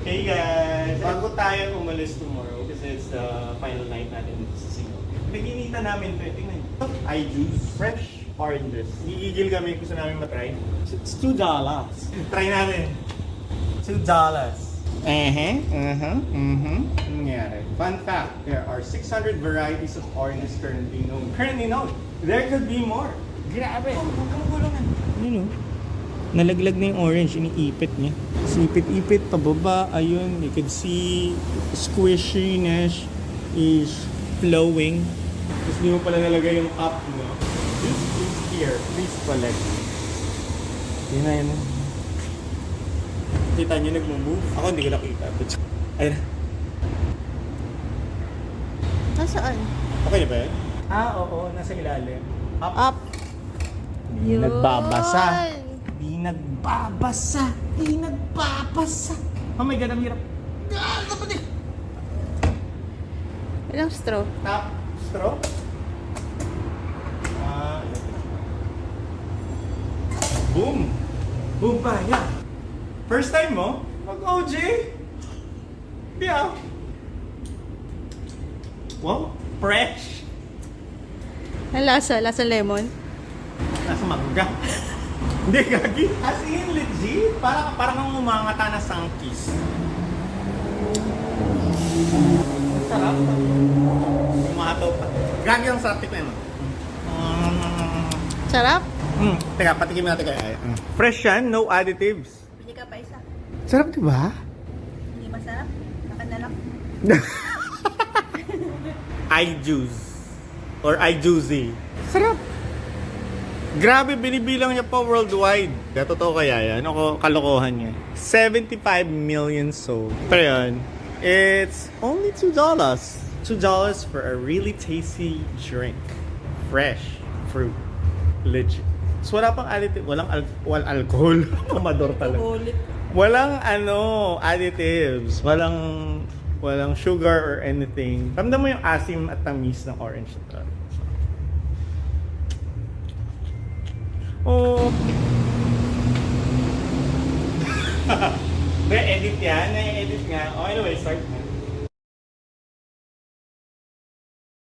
Hey guys! Bago tayo umalis tomorrow kasi it's the final night natin dito sa Singapore. Naginita namin ito. Tingnan nyo. I-juice. Fresh oranges. Gigigil kami. Gusto namin matry. It's $2. Try natin. $2. Anong nangyari? Fun fact, there are 600 varieties of oranges currently known. There could be more. Grabe. Gulungan. Ano? Nalaglag na yung orange, iniipit niya. Ipit-ipit, pababa, ayun, you can see squishiness is flowing. Tapos di mo pala nalagay yung cup mo. This is here, please collect. Yun na, yun na. Kita niyo nag-move? Ako hindi ko nakita. Ayun. Nasaan? Okay na ba yan? Oo, nasa ilalim. Up. Yun. Nagbabasa. Di nagbabasa. Oh my God, ang hirap. Kapatid! Ilang straw? Top straw? Boom! Boom pa, yeah. First time mo? Mag-OJ? Di ah. Wow, fresh! Ang lasa? Lasa lemon? Nasa mangga. Hindi, gagi. As in, legit. Parang kang umangata na sangkis. Ang sarap. Umataw pa. Gagi ang sarap. Tikman mo. Sarap? Teka, patikim natin kaya. Fresh yan, no additives. Pili ka pa isa. Sarap, di ba? Hindi masarap? Saka na lang. I-juice. Or I-juicy. Sarap. Grabe, binibilang niya pa worldwide. Totoo kaya yan? Ako, kalokohan niya. 75 million sold. Pero yun, it's only $2. $2 for a really tasty drink. Fresh fruit. Legit. So wala pang additive, walang alcohol. Amador talaga. Walang additives. Walang sugar or anything. Ramdam mo yung asim at tamis ng orange na to. Oh. May edit yan. Nai-edit nga. Oh, anyway, start na.